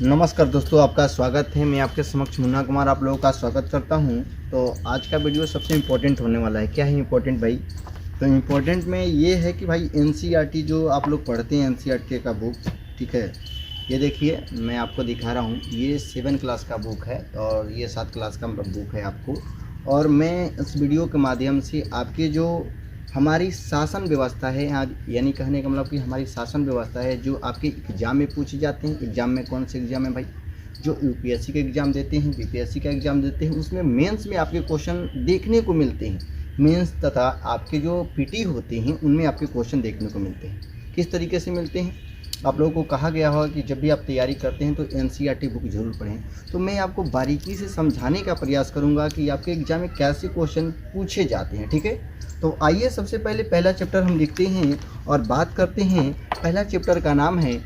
नमस्कार दोस्तों, आपका स्वागत है। मैं आपके समक्ष मुन्ना कुमार आप लोगों का स्वागत करता हूं। तो आज का वीडियो सबसे इम्पोर्टेंट होने वाला है। क्या है इम्पोर्टेंट भाई? तो इम्पोर्टेंट में ये है कि भाई एनसीईआरटी जो आप लोग पढ़ते हैं, एनसीईआरटी का बुक, ठीक है। ये देखिए, मैं आपको दिखा रहा हूँ। ये 7 क्लास का बुक है और ये 7 क्लास का बुक है आपको। और मैं इस वीडियो के माध्यम से आपके जो हमारी शासन व्यवस्था है यहाँ, यानी कहने का मतलब कि हमारी शासन व्यवस्था है जो आपके एग्ज़ाम में पूछे जाते हैं। एग्ज़ाम में कौन से एग्ज़ाम है भाई? जो यूपीएससी का एग्ज़ाम देते हैं, बीपीएससी का एग्ज़ाम देते हैं, उसमें मेंस में आपके क्वेश्चन देखने को मिलते हैं। मेंस तथा आपके जो पीटी होते हैं उनमें आपके क्वेश्चन देखने को मिलते हैं। किस तरीके से मिलते हैं? आप लोगों को कहा गया होगा कि जब भी आप तैयारी करते हैं तो एनसीईआरटी बुक ज़रूर पढ़ें। तो मैं आपको बारीकी से समझाने का प्रयास करूंगा कि आपके एग्ज़ाम में कैसे क्वेश्चन पूछे जाते हैं, ठीक है। तो आइए सबसे पहले पहला चैप्टर हम लिखते हैं और बात करते हैं। पहला चैप्टर का नाम है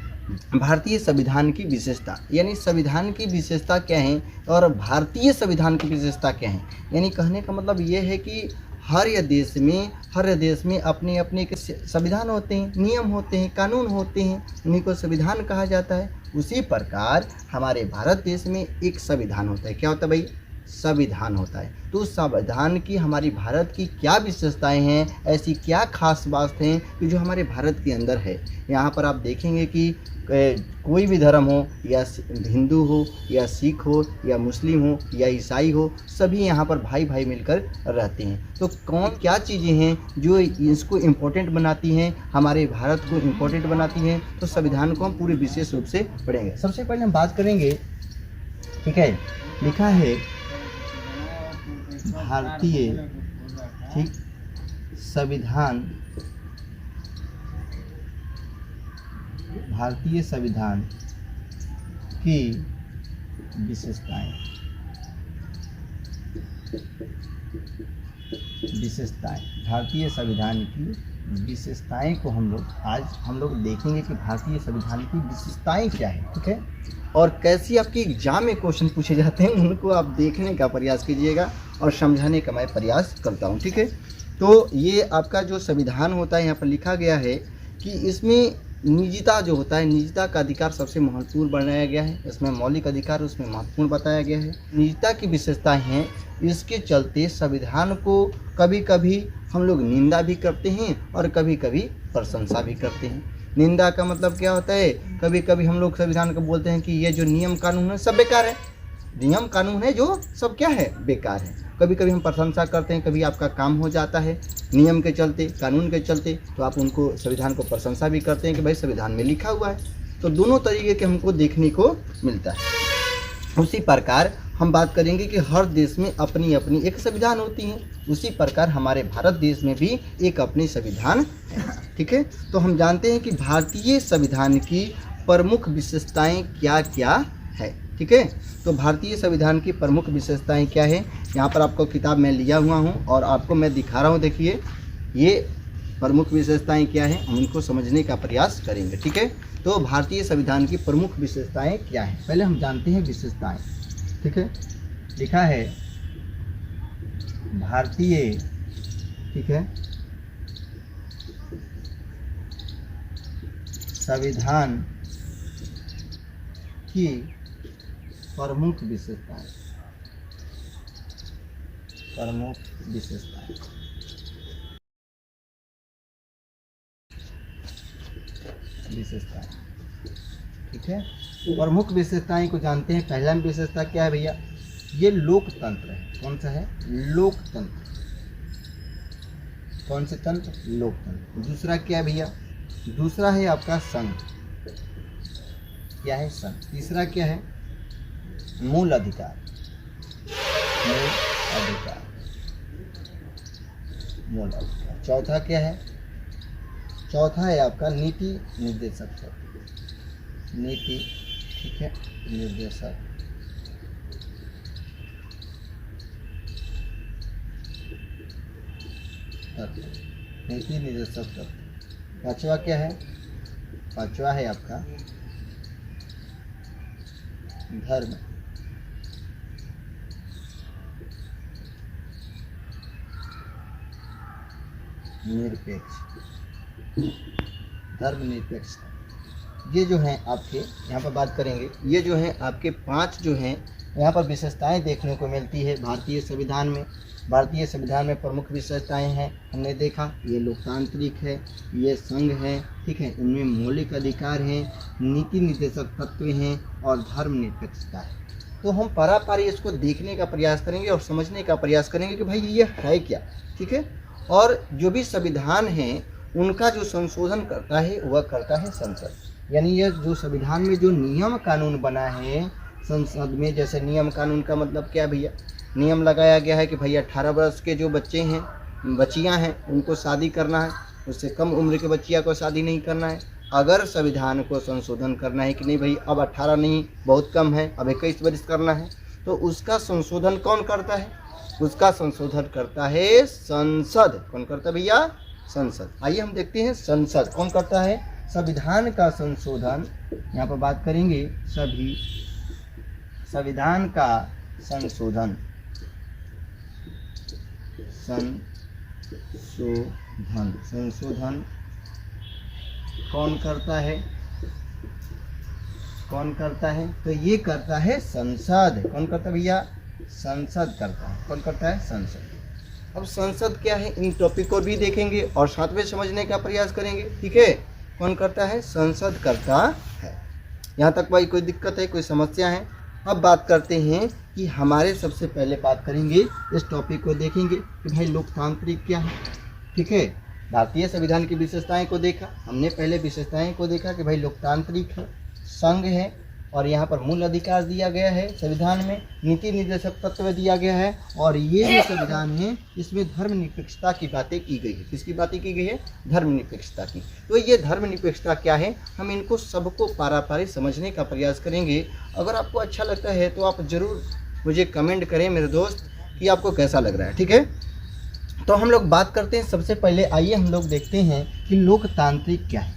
भारतीय संविधान की विशेषता, यानी संविधान की विशेषता क्या है और भारतीय संविधान की विशेषता क्या है। यानी कहने का मतलब ये है कि हर देश में अपने अपने के संविधान होते हैं, नियम होते हैं, कानून होते हैं, उन्हीं को संविधान कहा जाता है। उसी प्रकार हमारे भारत देश में एक संविधान होता है। क्या होता है भाई? संविधान होता है। तो उस संविधान की हमारी भारत की क्या विशेषताएं हैं, ऐसी क्या खास बात हैं कि जो हमारे भारत के अंदर है। यहाँ पर आप देखेंगे कि कोई भी धर्म हो, या हिंदू हो या सिख हो या मुस्लिम हो या ईसाई हो, सभी यहाँ पर भाई भाई मिलकर रहते हैं। तो कौन क्या चीज़ें हैं जो इसको इम्पोर्टेंट बनाती हैं, हमारे भारत को इम्पोर्टेंट बनाती हैं। तो संविधान को हम पूरे विशेष रूप से पढ़ेंगे। सबसे पहले हम बात करेंगे, ठीक है। लिखा है भारतीय, ठीक, संविधान, भारतीय संविधान की विशेषताएं। भारतीय संविधान की विशेषताएं को हम लोग देखेंगे कि भारतीय संविधान की विशेषताएं क्या है, ठीक है। और कैसी आपके एग्जाम में क्वेश्चन पूछे जाते हैं उनको आप देखने का प्रयास कीजिएगा और समझाने का मैं प्रयास करता हूं, ठीक है। तो ये आपका जो संविधान होता है, यहाँ पर लिखा गया है कि इसमें निजता जो होता है, निजता का अधिकार सबसे महत्वपूर्ण बनाया गया है। इसमें मौलिक अधिकार उसमें महत्वपूर्ण बताया गया है। निजता की विशेषताएं हैं, इसके चलते संविधान को कभी कभी हम लोग निंदा भी करते हैं और कभी कभी प्रशंसा भी करते हैं। निंदा का मतलब क्या होता है? कभी कभी हम लोग संविधान को बोलते हैं कि ये जो नियम कानून है सब बेकार है। नियम कानून है जो सब क्या है? बेकार है। कभी कभी हम प्रशंसा करते हैं, कभी आपका काम हो जाता है नियम के चलते, कानून के चलते, तो आप उनको संविधान को प्रशंसा भी करते हैं कि भाई संविधान में लिखा हुआ है। तो दोनों तरीके के हमको देखने को मिलता है। उसी प्रकार हम बात करेंगे कि हर देश में अपनी अपनी एक संविधान होती है। उसी प्रकार हमारे भारत देश में भी एक अपनी संविधान है, ठीक है। तो हम जानते हैं कि भारतीय संविधान की प्रमुख विशेषताएं क्या क्या है, ठीक है। तो भारतीय संविधान की प्रमुख विशेषताएं क्या है, यहाँ पर आपको किताब मैं लिया हुआ हूँ और आपको मैं दिखा रहा हूँ। देखिए ये प्रमुख विशेषताएं क्या हैं, हम उनको समझने का प्रयास करेंगे, ठीक है। तो भारतीय संविधान की प्रमुख विशेषताएं क्या हैं, पहले हम जानते हैं विशेषताएं, ठीक है। लिखा है भारतीय, ठीक है, संविधान की प्रमुख विशेषताएं, प्रमुख विशेषताएं, ठीक है। प्रमुख विशेषताएं को जानते हैं। पहला विशेषता क्या है भैया? ये लोकतंत्र है। कौन सा है? लोकतंत्र। कौन से तंत्र? लोकतंत्र। दूसरा क्या है भैया? दूसरा है आपका संघ। क्या है? संघ। तीसरा क्या है? मूल अधिकार। मूल अधिकार, मूल अधिकार। चौथा क्या है? चौथा है आपका नीति निर्देशक तत्व। नीति, ठीक है, निर्देशक तत्व, नीति निर्देशक तत्व। पांचवा क्या है? पांचवा है आपका धर्म, निरपेक्ष, धर्मनिरपेक्षता। ये जो हैं आपके यहाँ पर बात करेंगे, ये जो हैं आपके 5 जो हैं यहाँ पर विशेषताएं देखने को मिलती है भारतीय संविधान में। भारतीय संविधान में प्रमुख विशेषताएं हैं, हमने देखा, ये लोकतांत्रिक है, ये संघ है, ठीक है, इनमें मौलिक अधिकार हैं, नीति निर्देशक तत्व हैं और धर्मनिरपेक्षता है। तो हम पारापारी इसको देखने का प्रयास करेंगे और समझने का प्रयास करेंगे कि भाई ये है क्या, ठीक है। और जो भी संविधान है उनका जो संशोधन करता है वह करता है संसद, यानी यह जो संविधान में जो नियम कानून बना है संसद में, जैसे नियम कानून का मतलब क्या भैया, नियम लगाया गया है कि भैया 18 वर्ष के जो बच्चे हैं, बच्चियां हैं, उनको शादी करना है, उससे कम उम्र के बच्चियां को शादी नहीं करना है। अगर संविधान को संशोधन करना है कि नहीं भाई अब 18 नहीं, बहुत कम है, अब 21 वर्ष करना है, तो उसका संशोधन कौन करता है? उसका संशोधन करता है संसद। कौन करता है भैया? संसद। आइए हम देखते हैं संसद कौन करता है। संविधान का संशोधन, यहाँ पर बात करेंगे सभी संविधान का संशोधन कौन करता है? कौन करता है? तो ये करता है संसद। कौन करता है भैया? संसद करता है। कौन करता है? संसद। अब संसद क्या है, इन टॉपिक को भी देखेंगे और साथ में समझने का प्रयास करेंगे, ठीक है। कौन करता है? संसद करता है। यहाँ तक भाई कोई दिक्कत है, कोई समस्या है? अब बात करते हैं कि हमारे सबसे पहले बात करेंगे, इस टॉपिक को देखेंगे कि भाई लोकतांत्रिक क्या है, ठीक है। भारतीय संविधान की विशेषताएं को देखा हमने, पहले विशेषताएं को देखा कि भाई लोकतांत्रिक है, संघ है और यहाँ पर मूल अधिकार दिया गया है संविधान में, नीति निर्देशक तत्व दिया गया है और ये जो संविधान है इसमें धर्मनिरपेक्षता की बातें की गई है। किसकी बातें की गई है? धर्मनिरपेक्षता की। तो ये धर्मनिरपेक्षता क्या है, हम इनको सबको पारापारी समझने का प्रयास करेंगे। अगर आपको अच्छा लगता है तो आप ज़रूर मुझे कमेंट करें मेरे दोस्त कि आपको कैसा लग रहा है, ठीक है। तो हम लोग बात करते हैं, सबसे पहले आइए हम लोग देखते हैं कि लोकतांत्रिक क्या है।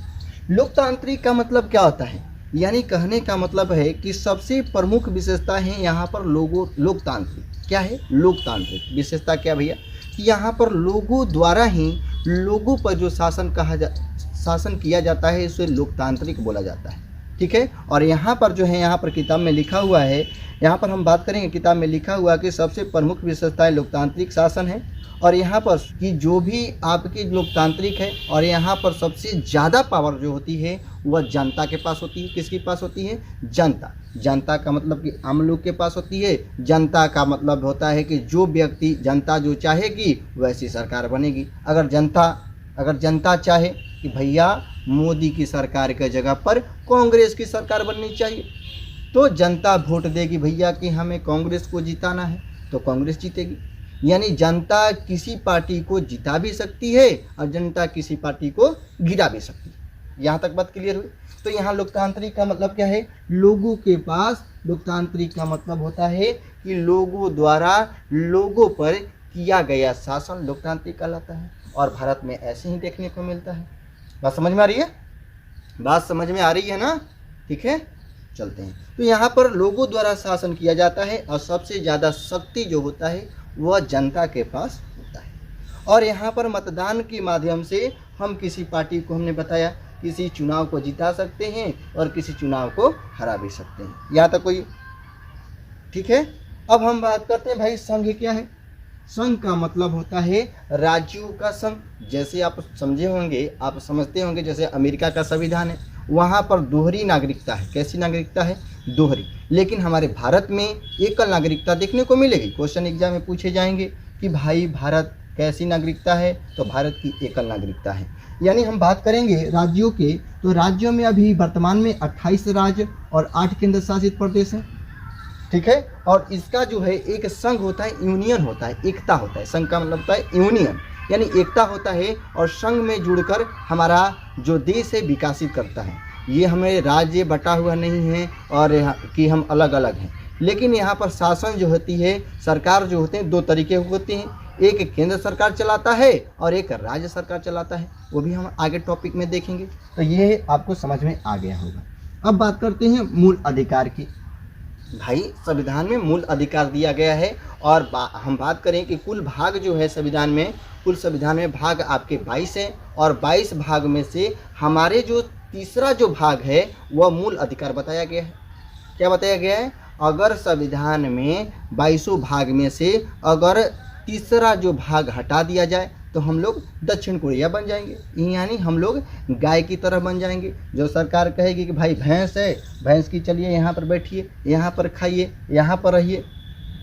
लोकतांत्रिक का मतलब क्या होता है, यानी कहने का मतलब है कि सबसे प्रमुख विशेषता है यहाँ पर लोकतांत्रिक। क्या है? लोकतांत्रिक विशेषता क्या भैया, कि यहाँ पर लोगों द्वारा ही लोगों पर जो शासन किया जाता है इसे लोकतांत्रिक बोला जाता है, ठीक है। और यहाँ पर जो है, यहाँ पर किताब में लिखा हुआ है, यहाँ पर हम बात करेंगे, किताब में लिखा हुआ है कि सबसे प्रमुख विशेषताएं लोकतांत्रिक शासन है। और यहाँ पर कि जो भी आपकी लोकतांत्रिक है और यहाँ पर सबसे ज़्यादा पावर जो होती है वह जनता के पास होती है। किसके पास होती है? जनता। जनता का मतलब कि आम लोग के पास होती है। जनता का मतलब होता है कि जो व्यक्ति, जनता जो चाहेगी वैसी सरकार बनेगी। अगर जनता चाहे कि भैया मोदी की सरकार के जगह पर कांग्रेस की सरकार बननी चाहिए, तो जनता वोट देगी भैया कि हमें कांग्रेस को जिताना है, तो कांग्रेस जीतेगी। यानी जनता किसी पार्टी को जिता भी सकती है और जनता किसी पार्टी को गिरा भी सकती है। यहाँ तक बात क्लियर हुई। तो यहाँ लोकतांत्रिक का मतलब क्या है? लोगों के पास। लोकतांत्रिक का मतलब होता है कि लोगों द्वारा लोगों पर किया गया शासन लोकतांत्रिक कहलाता है। और भारत में ऐसे ही देखने को मिलता है। बात समझ में आ रही है? बात समझ में आ रही है ना? ठीक है, चलते हैं। तो यहाँ पर लोगों द्वारा शासन किया जाता है और सबसे ज़्यादा शक्ति जो होता है वह जनता के पास होता है। और यहाँ पर मतदान के माध्यम से हम किसी पार्टी को, हमने बताया, किसी चुनाव को जिता सकते हैं और किसी चुनाव को हरा भी सकते हैं। यहाँ तक कोई ठीक है। अब हम बात करते हैं भाई संघ क्या है। संघ का मतलब होता है राज्यों का संघ। जैसे आप समझे होंगे, आप समझते होंगे, जैसे अमेरिका का संविधान है, वहाँ पर दोहरी नागरिकता है। कैसी नागरिकता है? दोहरी। लेकिन हमारे भारत में एकल नागरिकता देखने को मिलेगी। क्वेश्चन एग्जाम में पूछे जाएंगे कि भाई भारत कैसी नागरिकता है, तो भारत की एकल नागरिकता है। यानी हम बात करेंगे राज्यों के, तो राज्यों में अभी वर्तमान में 28 राज्य और 8 केंद्र शासित प्रदेश हैं, ठीक है। और इसका जो है एक संघ होता है, यूनियन होता है, एकता होता है। संघ का मतलब होता है यूनियन, यानी एकता होता है और संघ में जुड़कर हमारा जो देश है विकासित करता है। ये हमें राज्य बटा हुआ नहीं है और कि हम अलग अलग हैं। लेकिन यहाँ पर शासन जो होती है, सरकार जो होते हैं, दो तरीके होते हैं। एक केंद्र सरकार चलाता है और एक राज्य सरकार चलाता है। वो भी हम आगे टॉपिक में देखेंगे। तो ये आपको समझ में आ गया होगा। अब बात करते हैं मूल अधिकार की। भाई संविधान में मूल अधिकार दिया गया है और हम बात करें कि कुल भाग जो है संविधान में, कुल संविधान में भाग आपके 22 हैं और 22 भाग में से हमारे जो तीसरा जो भाग है वह मूल अधिकार बताया गया है। क्या बताया गया है? अगर संविधान में 22 भाग में से अगर तीसरा जो भाग हटा दिया जाए तो हम लोग दक्षिण कोरिया बन जाएंगे, यानी हम लोग गाय की तरह बन जाएंगे। जो सरकार कहेगी कि भाई भैंस है, भैंस की चलिए यहाँ पर बैठिए, यहाँ पर खाइए, यहाँ पर रहिए,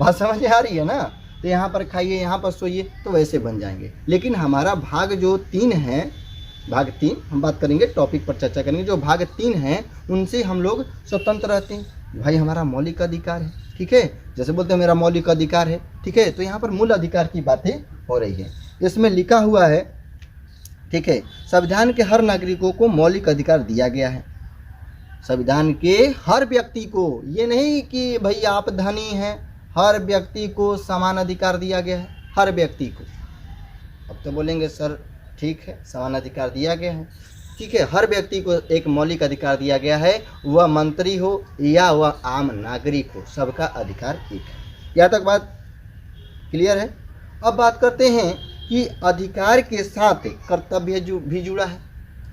बात समझ आ रही है ना, तो यहाँ पर खाइए, यहाँ पर सोइए, तो वैसे बन जाएंगे। लेकिन हमारा भाग जो 3 है, भाग 3 हम बात करेंगे, टॉपिक पर चर्चा करेंगे, जो भाग 3 हैं उनसे हम लोग स्वतंत्र रहते हैं। भाई हमारा मौलिक अधिकार है, ठीक है, जैसे बोलते हैं मेरा मौलिक अधिकार है, ठीक है। तो यहाँ पर मूल अधिकार की बातें हो रही है। इसमें लिखा हुआ है, ठीक है, संविधान के हर नागरिकों को मौलिक अधिकार दिया गया है। संविधान के हर व्यक्ति को, ये नहीं कि भाई आप धनी हैं, हर व्यक्ति को समान अधिकार दिया गया है, हर व्यक्ति को। अब तो बोलेंगे सर ठीक है, समान अधिकार दिया गया है, ठीक है, हर व्यक्ति को एक मौलिक अधिकार दिया गया है, वह मंत्री हो या वह आम नागरिक हो, सबका अधिकार एक है। यहाँ तक बात क्लियर है। अब बात करते हैं कि अधिकार के साथ कर्तव्य भी जुड़ा है।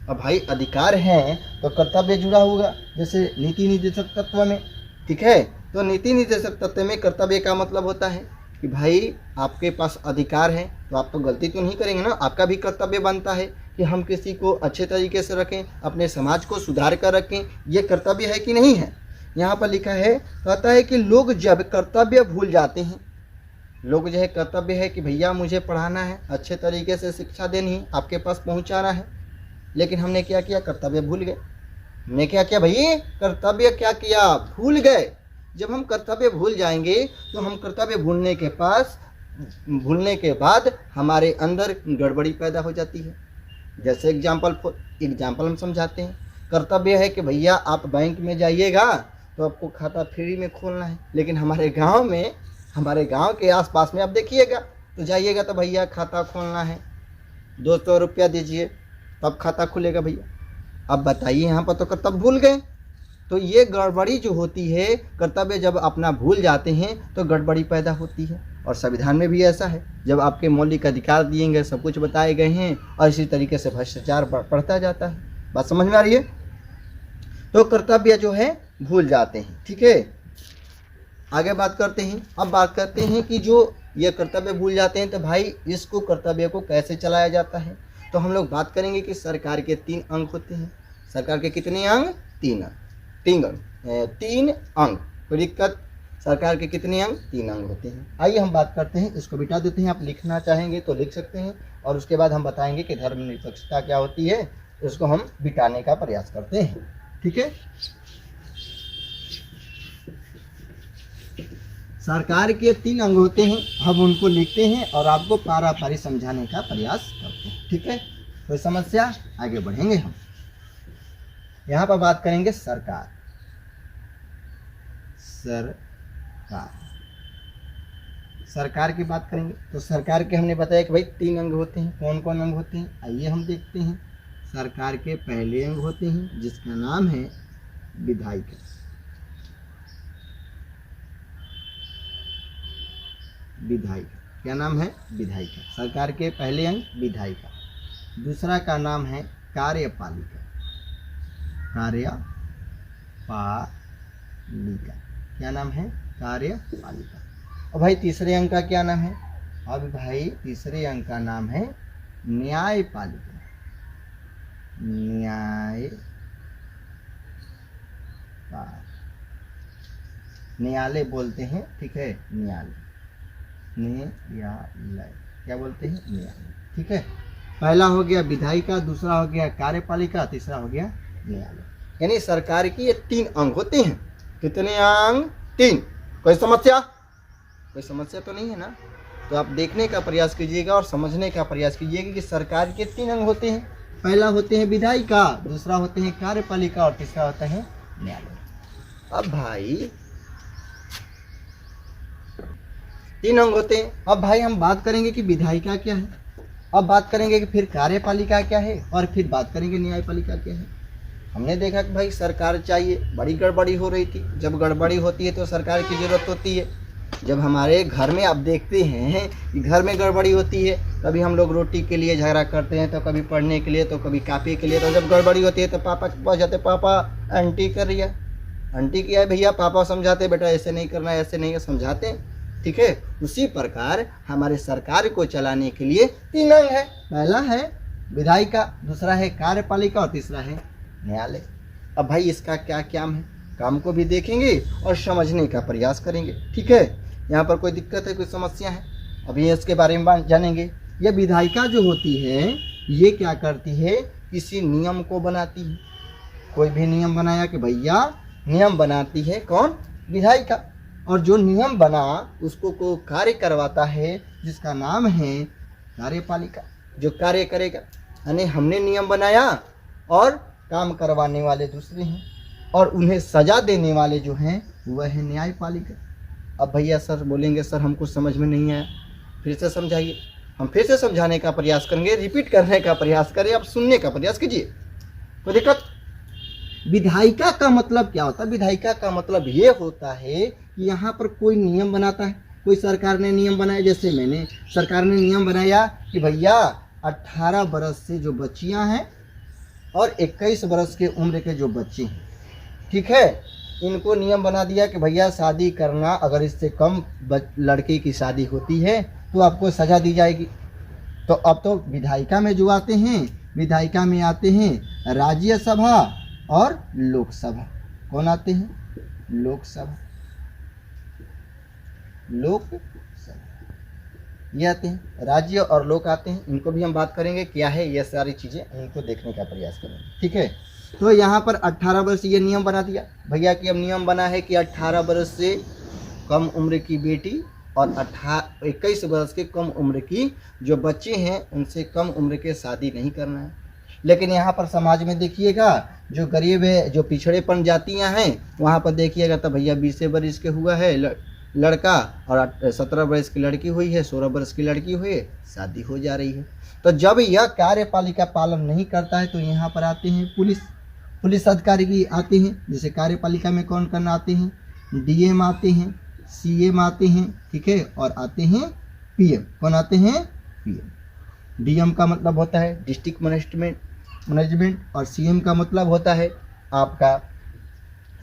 अब भाई अधिकार है तो कर्तव्य जुड़ा होगा, जैसे नीति निर्देशक तत्व में, ठीक है। तो नीति निर्देशक तत्व में कर्तव्य का मतलब होता है कि भाई आपके पास अधिकार है तो आप तो गलती तो नहीं करेंगे ना, आपका भी कर्तव्य बनता है कि हम किसी को अच्छे तरीके से रखें, अपने समाज को सुधार कर रखें। ये कर्तव्य है कि नहीं है? यहाँ पर लिखा है, कहता है कि लोग जब कर्तव्य भूल जाते हैं, लोग जो है कर्तव्य है कि भैया मुझे पढ़ाना है, अच्छे तरीके से शिक्षा देनी है, आपके पास पहुँचाना है, लेकिन हमने क्या किया? कर्तव्य भूल गए। हमने क्या किया भाई? कर्तव्य क्या किया? भूल गए। जब हम कर्तव्य भूल जाएंगे तो हम कर्तव्य भूलने के बाद हमारे अंदर गड़बड़ी पैदा हो जाती है। जैसे एग्जाम्पल हम समझाते हैं। कर्तव्य है कि भैया आप बैंक में जाइएगा तो आपको खाता फ्री में खोलना है, लेकिन हमारे गांव के आसपास में आप देखिएगा तो जाइएगा तो भैया खाता खोलना है, 200 रुपया दीजिए तब खाता खुलेगा भैया। अब बताइए, यहाँ पर तो कर्तव्य भूल गए। तो ये गड़बड़ी जो होती है, कर्तव्य जब अपना भूल जाते हैं तो गड़बड़ी पैदा होती है। और संविधान में भी ऐसा है, जब आपके मौलिक अधिकार दिए गए, सब कुछ बताए गए हैं, और इसी तरीके से भ्रष्टाचार बढ़ता जाता है। बात समझ में आ रही है? तो कर्तव्य जो है भूल जाते हैं, ठीक है। आगे बात करते हैं। अब बात करते हैं कि जो ये कर्तव्य भूल जाते हैं तो भाई इसको कर्तव्य को कैसे चलाया जाता है। तो हम लोग बात करेंगे कि सरकार के 3 अंग होते हैं। सरकार के कितने अंग? 3 अंग। कोई दिक्कत? सरकार के कितने अंग? 3 अंग होते हैं। आइए हम बात करते हैं, इसको बिठा देते हैं, आप लिखना चाहेंगे तो लिख सकते हैं, और उसके बाद हम बताएंगे कि धर्मनिरपेक्षता क्या होती है, इसको हम बिठाने का प्रयास करते हैं, ठीक है। सरकार के 3 अंग होते हैं, हम उनको लिखते हैं और आपको पारा पारी समझाने का प्रयास करते हैं, ठीक है। कोई समस्या? आगे बढ़ेंगे हम। यहाँ पर बात करेंगे सरकार। सरकार की बात करेंगे तो सरकार के हमने बताया कि भाई 3 अंग होते हैं। कौन कौन अंग होते हैं? आइए हम देखते हैं। सरकार के पहले अंग होते हैं जिसका नाम है विधायिका। क्या नाम है? विधायिका। सरकार के पहले अंग विधायिका। दूसरा का नाम है कार्यपालिका। क्या नाम है? कार्यपालिका। और भाई तीसरे अंग का क्या नाम है? अब भाई तीसरे अंग का नाम है न्यायपालिका। न्यायालय बोलते हैं, ठीक है, न्यायालय। क्या बोलते हैं? न्यायालय, ठीक है। पहला हो गया विधायिका, दूसरा हो गया कार्यपालिका, तीसरा हो गया न्यायालय। यानी सरकार की ये 3 अंग होते हैं। कितने अंग? 3। कोई समस्या तो नहीं है ना? तो आप देखने का प्रयास कीजिएगा और समझने का प्रयास कीजिएगा कि सरकार के 3 अंग होते हैं। पहला होते हैं विधायिका, दूसरा होते हैं कार्यपालिका और तीसरा होता है न्यायालय। अब भाई 3 अंग होते हैं। अब भाई हम बात करेंगे कि विधायिका क्या है, अब बात करेंगे कि फिर कार्यपालिका क्या है, और फिर बात करेंगे न्यायपालिका क्या है। हमने देखा कि भाई सरकार चाहिए, बड़ी गड़बड़ी हो रही थी। जब गड़बड़ी होती है तो सरकार की ज़रूरत होती है। जब हमारे घर में आप देखते हैं कि घर में गड़बड़ी होती है, कभी हम लोग रोटी के लिए झगड़ा करते हैं, तो कभी पढ़ने के लिए, तो कभी कॉपी के लिए, तो जब गड़बड़ी होती है तो पापा के पास जाते, पापा आंटी कर रही है, आंटी किया है भैया, पापा समझाते बेटा ऐसे नहीं करना है, ऐसे नहीं है, समझाते हैं। ठीक है, उसी प्रकार हमारे सरकार को चलाने के लिए 3 अंग है। पहला है विधायिका, दूसरा है कार्यपालिका और तीसरा है न्यायालय। अब भाई इसका क्या काम है, काम को भी देखेंगे और समझने का प्रयास करेंगे। ठीक है, यहाँ पर कोई दिक्कत है, कोई समस्या है, अभी इसके बारे में जानेंगे। यह विधायिका जो होती है ये क्या करती है, किसी नियम को बनाती है। कोई भी नियम बनाया कि भैया नियम बनाती है कौन, विधायिका, और जो नियम बना उसको को कार्य करवाता है जिसका नाम है कार्यपालिका, जो कार्य करेगा। यानी हमने नियम बनाया और काम करवाने वाले दूसरे हैं, और उन्हें सजा देने वाले जो हैं वह है न्यायपालिका। अब भैया सर बोलेंगे सर हमको समझ में नहीं आया, फिर से समझाइए। हम फिर से समझाने का प्रयास करेंगे, रिपीट करने का प्रयास करें, आप सुनने का प्रयास कीजिए, कोई दिक्कत। विधायिका का मतलब क्या होता है, विधायिका का मतलब ये होता है कि यहाँ पर कोई नियम बनाता है, कोई सरकार ने नियम बनाया, जैसे मैंने सरकार ने नियम बनाया कि भैया 18 बरस से जो बच्चियाँ हैं और 21 बरस के उम्र के जो बच्चे हैं, ठीक है, इनको नियम बना दिया कि भैया शादी करना, अगर इससे कम लड़के की शादी होती है तो आपको सज़ा दी जाएगी। तो अब तो विधायिका में जो आते हैं, विधायिका में आते हैं राज्यसभा और लोकसभा। कौन आते हैं, लोकसभा, लोकसभा ये आते हैं, राज्य और लोक आते हैं। इनको भी हम बात करेंगे क्या है, ये सारी चीज़ें इनको देखने का प्रयास करेंगे। ठीक है, तो यहाँ पर 18 वर्ष ये नियम बना दिया भैया कि अब नियम बना है कि 18 वर्ष से कम उम्र की बेटी और 21 वर्ष के कम उम्र की जो बच्चे हैं उनसे कम उम्र के शादी नहीं करना है। लेकिन यहाँ पर समाज में देखिएगा जो गरीब है, जो पिछड़ेपन जातियाँ हैं, वहाँ पर देखिएगा तो भैया 20 वर्ष के हुआ है लड़का और 17 वर्ष की लड़की हुई है, 16 वर्ष की लड़की हुई है, शादी हो जा रही है। तो जब यह कार्यपालिका पालन नहीं करता है तो यहाँ पर आते हैं पुलिस अधिकारी भी आते हैं। जैसे कार्यपालिका में कौन कौन आते हैं, डीएम आते हैं, सीएम आते हैं, ठीक है, और आते हैं पीएम। कौन आते हैं, पीएम। डीएम का मतलब होता है डिस्ट्रिक्ट मैनेजमेंट और सीएम का मतलब होता है आपका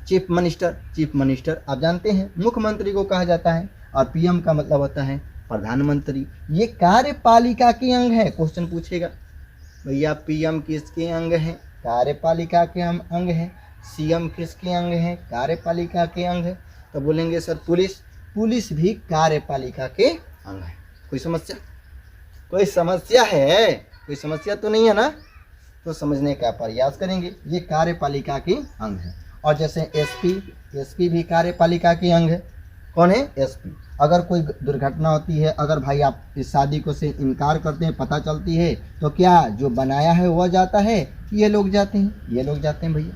चीफ मिनिस्टर आप जानते हैं मुख्यमंत्री को कहा जाता है, और पीएम का मतलब होता है प्रधानमंत्री। ये कार्यपालिका के अंग है। क्वेश्चन पूछेगा भैया पीएम किसके अंग हैं, कार्यपालिका के अंग है, सीएम किसके अंग है, कार्यपालिका के अंग है। तो बोलेंगे सर पुलिस भी कार्यपालिका के अंग है। कोई समस्या है, कोई समस्या तो नहीं है ना, तो समझने का प्रयास करेंगे। ये कार्यपालिका के अंग है। और जैसे एसपी भी कार्यपालिका के अंग है। कौन है, एसपी। अगर कोई दुर्घटना होती है, अगर भाई आप इस शादी को से इनकार करते हैं, पता चलती है, तो क्या जो बनाया है वह जाता है, ये लोग जाते हैं भैया,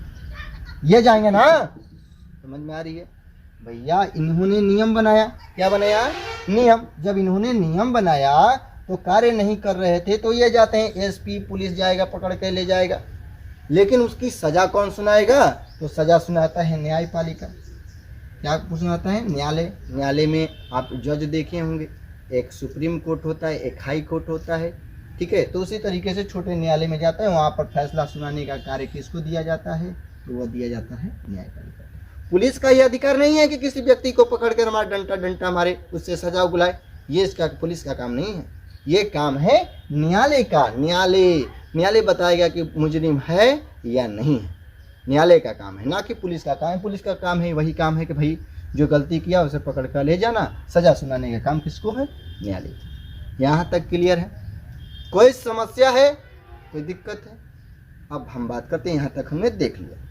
ये जाएंगे ना, समझ में आ रही है भैया। इन्होंने नियम बनाया, क्या बनाया, नियम। जब इन्होंने नियम बनाया तो कार्य नहीं कर रहे थे तो ये जाते हैं, एसपी पुलिस जाएगा, पकड़ के ले जाएगा। लेकिन उसकी सजा कौन सुनाएगा, तो सजा सुनाता है न्यायपालिका। क्या सुनाता है, न्यायालय में आप जज देखे होंगे, एक सुप्रीम कोर्ट होता है, एक हाई कोर्ट होता है, ठीक है। तो उसी तरीके से छोटे न्यायालय में जाता है, वहाँ पर फैसला सुनाने का कार्य किसको दिया जाता है, तो वह दिया जाता है न्यायपालिका। पुलिस का यह अधिकार नहीं है कि किसी व्यक्ति को पकड़ कर मारे, डंटा मारे, उससे सजा बुलाए, ये इसका पुलिस का काम नहीं है। ये काम है न्यायालय का। न्यायालय बताएगा कि मुजरिम है या नहीं है, न्यायालय का काम है, ना कि पुलिस का काम है। पुलिस का काम है, वही काम है कि भाई जो गलती किया उसे पकड़ कर ले जाना, सजा सुनाने का काम किसको है, न्यायालय। यहाँ तक क्लियर है, कोई समस्या है, कोई दिक्कत है। अब हम बात करते हैं, यहाँ तक हमने देख लिया।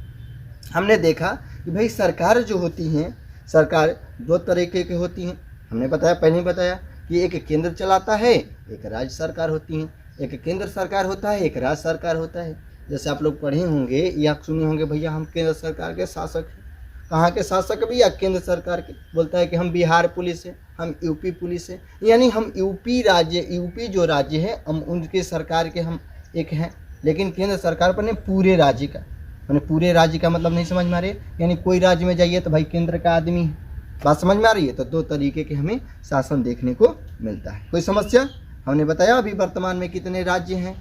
हमने देखा कि भाई सरकार जो होती हैं, सरकार 2 तरीके की होती हैं। हमने बताया, पहले ही बताया कि एक केंद्र चलाता है, एक राज्य सरकार होती है। एक केंद्र सरकार होता है, एक राज्य सरकार होता है। जैसे आप लोग पढ़े होंगे या सुने होंगे, भैया हम केंद्र सरकार के शासक हैं। कहाँ के शासक भैया, केंद्र सरकार के। बोलता है कि हम बिहार पुलिस है, हम यूपी पुलिस है, यानी हम यूपी जो राज्य है हम उनके सरकार के हम एक हैं। लेकिन केंद्र सरकार पर नहीं, पूरे राज्य का, मैंने पूरे राज्य का मतलब नहीं समझ में आ रही है। यानी कोई राज्य में जाइए तो भाई केंद्र का आदमी है, बात समझ में आ रही है? तो 2 तरीके के हमें शासन देखने को मिलता है। कोई समस्या? हमने बताया अभी वर्तमान में कितने राज्य हैं,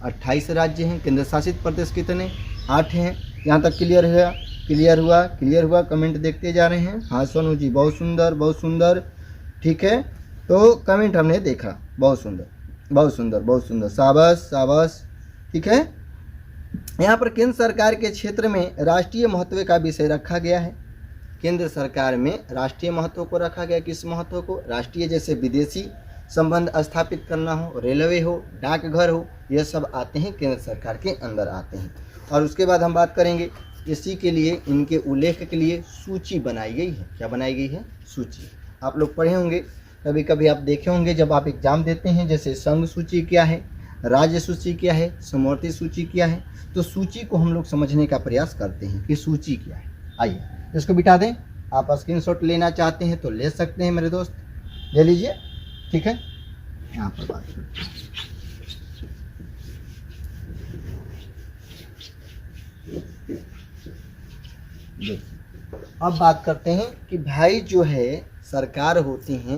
28 राज्य हैं। केंद्र शासित प्रदेश कितने? 8 हैं। यहाँ तक क्लियर हुआ? क्लियर हुआ? क्लियर हुआ? कमेंट देखते जा रहे हैं। हाँ सोनू जी, बहुत सुंदर, बहुत सुंदर। ठीक है, तो कमेंट हमने देखा, बहुत सुंदर, बहुत सुंदर, बहुत सुंदर, शाबाश शाबाश। ठीक है, यहाँ पर केंद्र सरकार के क्षेत्र में राष्ट्रीय महत्व का विषय रखा गया है। केंद्र सरकार में राष्ट्रीय महत्व को रखा गया। किस महत्व को? राष्ट्रीय, जैसे विदेशी संबंध स्थापित करना हो, रेलवे हो, डाकघर हो, यह सब आते हैं केंद्र सरकार के अंदर आते हैं। और उसके बाद हम बात करेंगे, इसी के लिए, इनके उल्लेख के लिए सूची बनाई गई है। क्या बनाई गई है? सूची। आप लोग पढ़े होंगे, कभी कभी आप देखे होंगे जब आप एग्जाम देते हैं, जैसे संघ सूची क्या है, राज्य सूची क्या है, समवर्ती सूची क्या है। तो सूची को हम लोग समझने का प्रयास करते हैं कि सूची क्या है। आइए इसको बिठा दें। आप स्क्रीनशॉट लेना चाहते हैं तो ले सकते हैं मेरे दोस्त, ले लीजिए। ठीक है, यहाँ पर बात करते हैं। अब बात करते हैं कि भाई जो है सरकार होती हैं